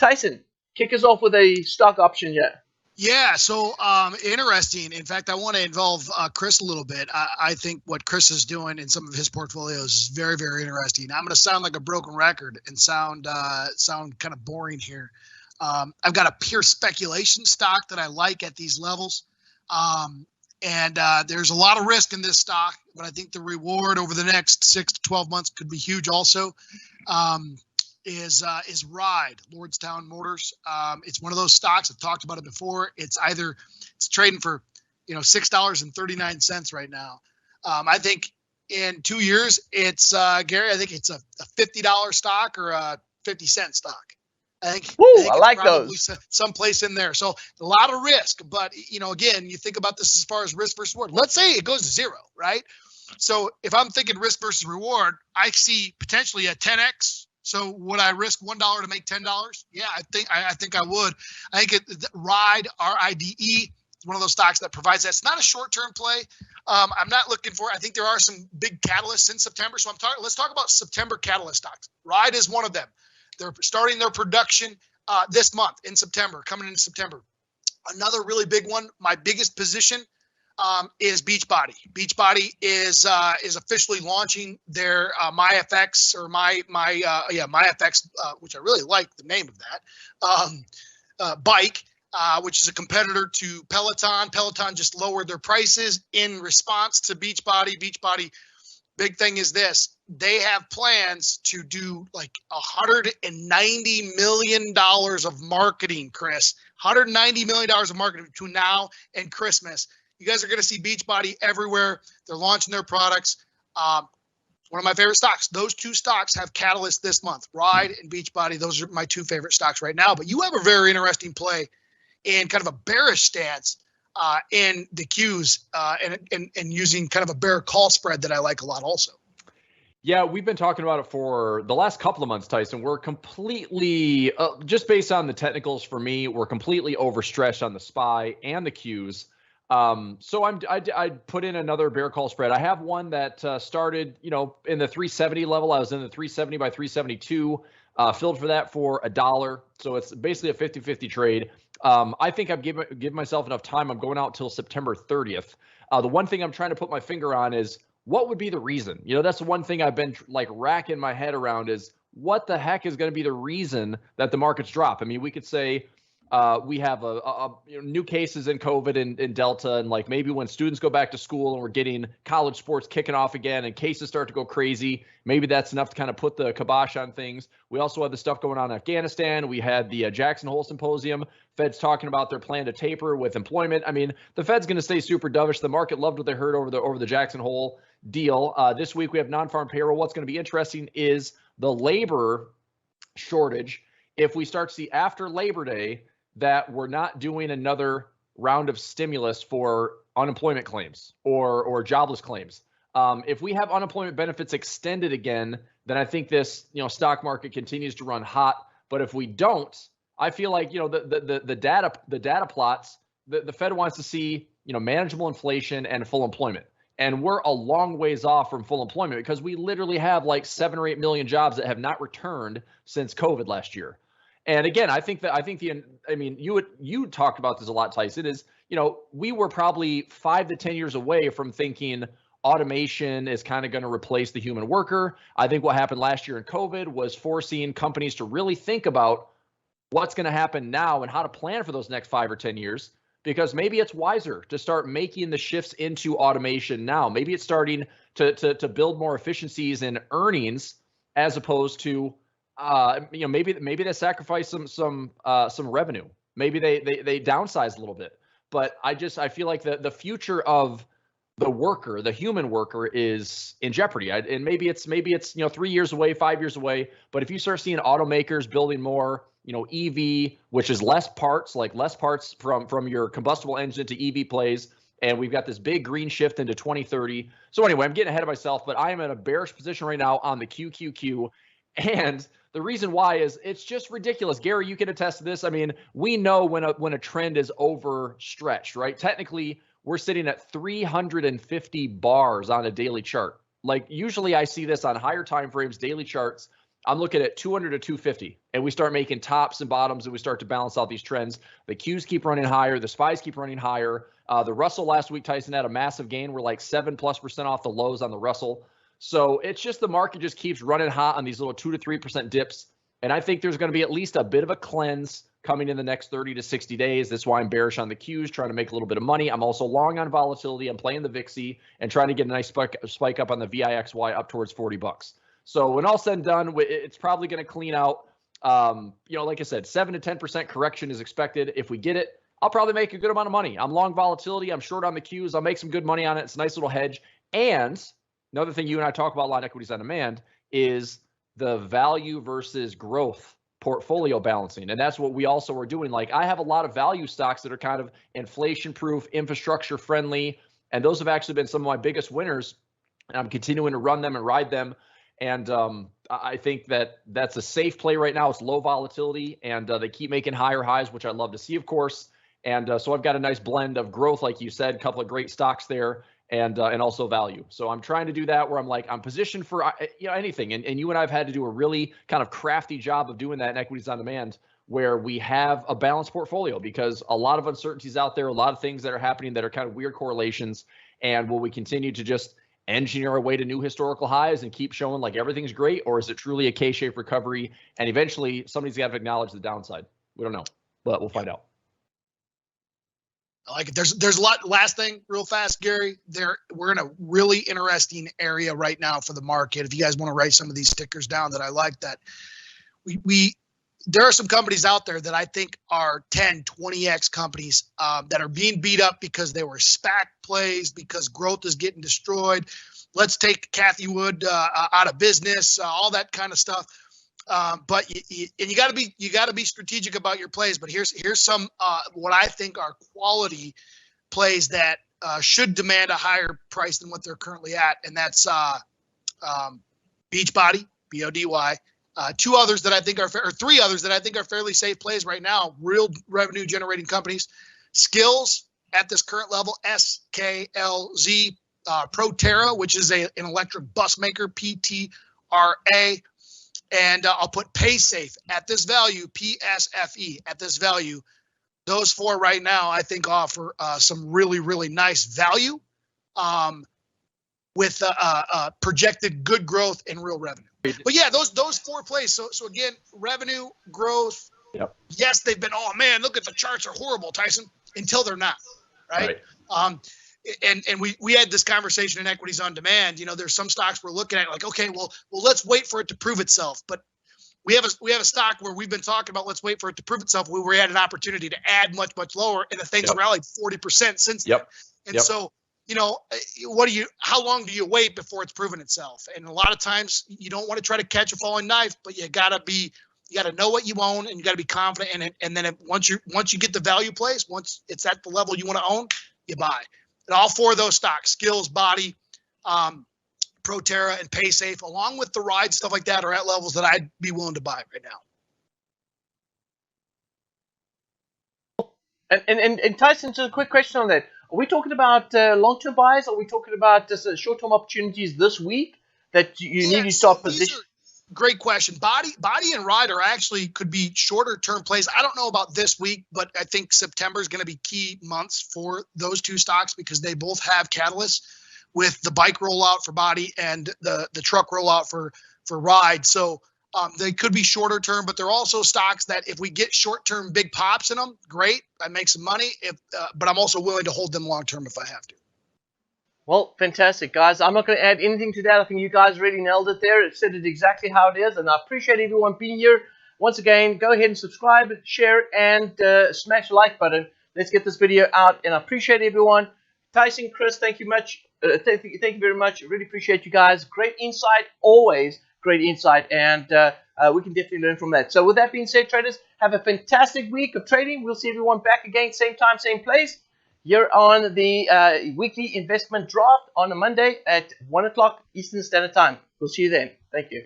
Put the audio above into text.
Tyson, kick us off with a stock option yet. Yeah, so interesting. In fact, I want to involve Chris a little bit. I think what Chris is doing in some of his portfolios is very, very interesting. I'm going to sound like a broken record and sound kind of boring here. I've got a pure speculation stock that I like at these levels. And there's a lot of risk in this stock, but I think the reward over the next 6 to 12 months could be huge also. Is Ride, Lordstown Motors. It's one of those stocks. I've talked about it before. It's trading for, $6.39 right now. I think in 2 years, it's Gary. I think it's a $50 stock or a 50-cent stock. I think I like those. Someplace in there. So a lot of risk, but again, you think about this as far as risk versus reward. Let's say it goes to zero, right? So if I'm thinking risk versus reward, I see potentially a 10x. So would I risk $1 to make $10? Yeah, I think I would. I think Ride, RIDE, is one of those stocks that provides that. It's not a short-term play. I'm not looking for. I think there are some big catalysts in September. So let's talk about September catalyst stocks. Ride is one of them. They're starting their production this month in September, coming into September. Another really big one, my biggest position, is Beachbody. Beachbody is officially launching their MyFX or MyFX, which I really like the name of that bike, which is a competitor to Peloton. Peloton just lowered their prices in response to Beachbody. Beachbody, big thing is this: they have plans to do like $190 million of marketing, Chris. $190 million of marketing between now and Christmas. You guys are going to see Beachbody everywhere. They're launching their products. One of my favorite stocks. Those two stocks have catalysts this month, Ride and Beachbody. Those are my two favorite stocks right now. But you have a very interesting play in kind of a bearish stance in the Qs and using kind of a bear call spread that I like a lot also. Yeah, we've been talking about it for the last couple of months, Tyson. We're completely, just based on the technicals for me, we're completely overstretched on the SPY and the Qs. So I put in another bear call spread. I have one that started, in the 370 level. I was in the 370 by 372, filled for that for $1. So it's basically a 50-50 trade. I think I've given myself enough time. I'm going out till September 30th. The one thing I'm trying to put my finger on is what would be the reason? That's the one thing I've been racking my head around is what the heck is going to be the reason that the markets drop? I mean, we could say we have new cases in COVID and Delta, and maybe when students go back to school and we're getting college sports kicking off again and cases start to go crazy, maybe that's enough to kind of put the kibosh on things. We also had the stuff going on in Afghanistan. We had the Jackson Hole Symposium. Fed's talking about their plan to taper with employment. I mean, the Fed's going to stay super dovish. The market loved what they heard over the Jackson Hole deal. This week we have non-farm payroll. What's going to be interesting is the labor shortage. If we start to see after Labor Day that we're not doing another round of stimulus for unemployment claims or jobless claims. If we have unemployment benefits extended again, then I think this stock market continues to run hot. But if we don't, I feel like the data plots, the Fed wants to see manageable inflation and full employment. And we're a long ways off from full employment because we literally have 7 or 8 million jobs that have not returned since COVID last year. And again, you talked about this a lot, Tyson, is, we were probably 5 to 10 years away from thinking automation is kind of going to replace the human worker. I think what happened last year in COVID was forcing companies to really think about what's going to happen now and how to plan for those next 5 or 10 years, because maybe it's wiser to start making the shifts into automation now. Maybe it's starting to build more efficiencies in earnings as opposed to maybe they sacrifice some revenue. Maybe they downsize a little bit. But I feel like the future of the worker, the human worker, is in jeopardy. And maybe it's 3 years away, 5 years away. But if you start seeing automakers building more, EV, which is less parts from your combustible engine to EV plays, and we've got this big green shift into 2030. So anyway, I'm getting ahead of myself, but I am in a bearish position right now on the QQQ. And the reason why is it's just ridiculous. Gary, you can attest to this. I mean, we know when a trend is overstretched, right? Technically, we're sitting at 350 bars on a daily chart. Usually I see this on higher time frames, daily charts. I'm looking at 200 to 250, and we start making tops and bottoms, and we start to balance out these trends. The Qs keep running higher. The SPYs keep running higher. The Russell last week, Tyson, had a massive gain. We're like 7+% off the lows on the Russell. So it's just the market just keeps running hot on these little 2 to 3% dips. And I think there's going to be at least a bit of a cleanse coming in the next 30 to 60 days. That's why I'm bearish on the Qs, trying to make a little bit of money. I'm also long on volatility. I'm playing the VIXY and trying to get a nice spike up on the VIXY up towards $40. So when all said and done, it's probably going to clean out. Like I said, 7 to 10% correction is expected. If we get it, I'll probably make a good amount of money. I'm long volatility. I'm short on the Qs. I'll make some good money on it. It's a nice little hedge. And another thing you and I talk about a lot in Equities on Demand is the value versus growth portfolio balancing. And that's what we also are doing. Like, I have a lot of value stocks that are kind of inflation proof, infrastructure friendly, and those have actually been some of my biggest winners. And I'm continuing to run them and ride them. And I think that that's a safe play right now. It's low volatility, and they keep making higher highs, which I love to see, of course. And so I've got a nice blend of growth, like you said, a couple of great stocks there, and also value. So I'm trying to do that where I'm positioned for anything. And you and I have had to do a really kind of crafty job of doing that in Equities on Demand, where we have a balanced portfolio, because a lot of uncertainties out there, a lot of things that are happening that are kind of weird correlations. And will we continue to just engineer our way to new historical highs and keep showing like everything's great, or is it truly a K-shaped recovery? And eventually somebody's got to acknowledge the downside. We don't know, but we'll find out. I like it. There's a lot. Last thing real fast, Gary, we're in a really interesting area right now for the market. If you guys want to write some of these stickers down, that I like that there are some companies out there that I think are 10, 20x companies that are being beat up because they were SPAC plays, because growth is getting destroyed. Let's take Cathie Wood out of business, all that kind of stuff. But you got to be strategic about your plays. But here's some what I think are quality plays that should demand a higher price than what they're currently at, and that's Beachbody, BODY. Two others that I think are three others that I think are fairly safe plays right now. Real revenue generating companies. Skills at this current level, SKLZ. Proterra, which is an electric bus maker, PTRA. And I'll put PaySafe at this value, PSFE at this value. Those four right now, I think, offer some really, really nice value with projected good growth and real revenue. But yeah, those four plays. So again, revenue, growth. Yep. Yes, they've been, oh man, look at the charts are horrible, Tyson, until they're not, right? And we had this conversation in Equities on Demand. There's some stocks we're looking at like, okay, well, let's wait for it to prove itself. But we have a stock where we've been talking about let's wait for it to prove itself. We had an opportunity to add much, much lower, and the thing's rallied 40% since then. And so, how long do you wait before it's proven itself? And a lot of times you don't want to try to catch a falling knife, but you got to know what you own, and you got to be confident in it. And then once you get the value place, once it's at the level you want to own, you buy. And all four of those stocks, Skills, Body, Proterra, and PaySafe, along with the ride stuff like that, are at levels that I'd be willing to buy right now. And Tyson, just a quick question on that. Are we talking about long-term buys? Or are we talking about just short-term opportunities this week that you need to start positioning? Great question. Body and Ride could be shorter term plays. I don't know about this week, but I think September is going to be key months for those two stocks because they both have catalysts with the bike rollout for Body and the truck rollout for Ride. So they could be shorter term, but they're also stocks that if we get short term big pops in them, great, I make some money. But I'm also willing to hold them long term if I have to. Well, fantastic, guys. I'm not going to add anything to that. I think you guys really nailed it there. It said it exactly how it is, and I appreciate everyone being here. Once again, go ahead and subscribe, share, and smash the like button. Let's get this video out, and I appreciate everyone. Tyson, Chris, thank you much. Thank you very much. Really appreciate you guys. Great insight, always great insight, and we can definitely learn from that. So with that being said, traders, have a fantastic week of trading. We'll see everyone back again, same time, same place. Here on the weekly investment draft on a Monday at 1 o'clock Eastern Standard Time. We'll see you then. Thank you.